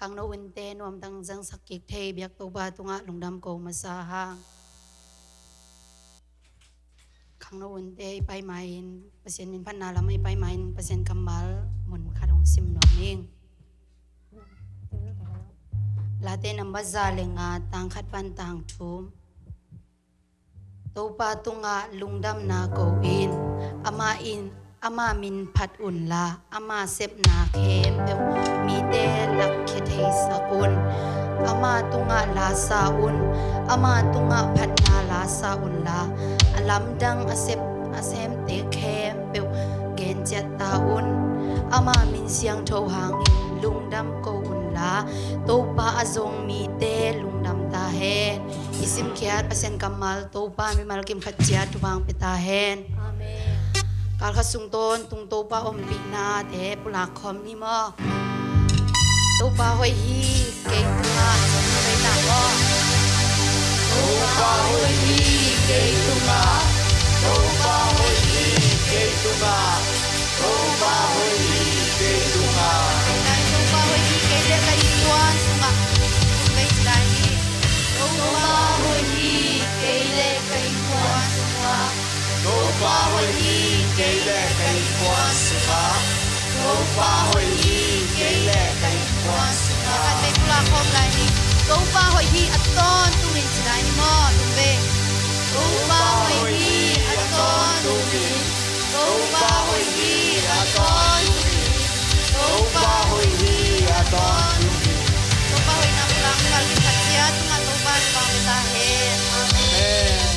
khang no unte nuam dang jang sakik thei biak to ba tunga lungdam ko masahang khang no unte pai main pasien min phan na lamai pai main pasien kamal mun kharong sim no ning late namba zalenga tang khat pan tang thum to pa tunga lungdam na ko in ama min phat un la ama sep na khem pe mi te lak khe thei sakun ama tunga la sa un ama tunga phat na la sa un la alam dang asem te khem pe gen chat ta un ama min siang tho hang in lungdam ko un la to pa azong mi te lungdam ta hen isim khiat pasen kamal to pa mi mal kim khat chia tuwang pe ta hen amen kal kha sung ton tung to pa om pi na te pula khom ni mo to pa hoi hi ke tunga pe na mo to pa hoi hi ke tunga to pa hoi hi ke tunga to pa hoi hi ke tunga nai to pa hoi hi ke le kai tuan sunga pe chai ni to pa hoi hi ke le kai tuan sunga to pa hoi hi ke le kai tuan sunga to pa hoi hi ke le kai tuan sunga ka te pula khom lai ni to pa hoi hi aton tu min chai ni mo tu ve to pa hoi hi aton tu min to pa hoi hi aton tu min to pa hoi hi aton tu min to pa hoi na pulang kal ki khatia tunga to pa ni bang ta he amen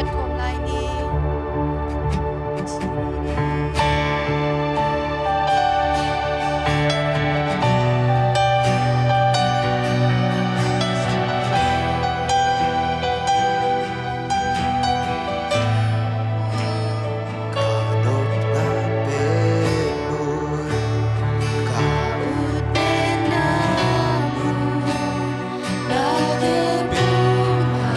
พัดโคมลายนี้ Kanot na penun Kaut namun lagi bunga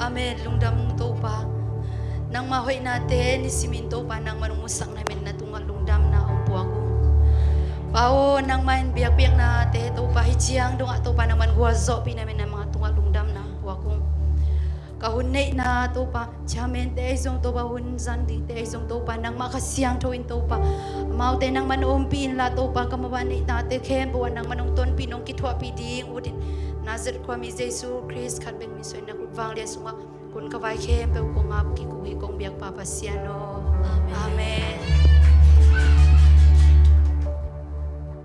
Amen. Lungdam to pa. Nang mahoy natin, isiminto pa nang manumusak namin na tunga lungdam na upo ako. Pao nang main biyak-biyak na te to pa hijiang dong ato pa naman guwazo pinamin ng mga tunga lungdam na upo ako. Kahunay na to pa, jamin te isong to pa hunzan di te isong to pa nang makasiyang tuwin to pa. Maute nang manuumpin la to pa kamabanay tate kempuan nang manungton pinong kitwa piding udin. Nazar kwa mi Jesu Christ kadbeng misoy na kudvang liya sunga kun kawai kempe kung ngap kikuhi kong biyak papasiano.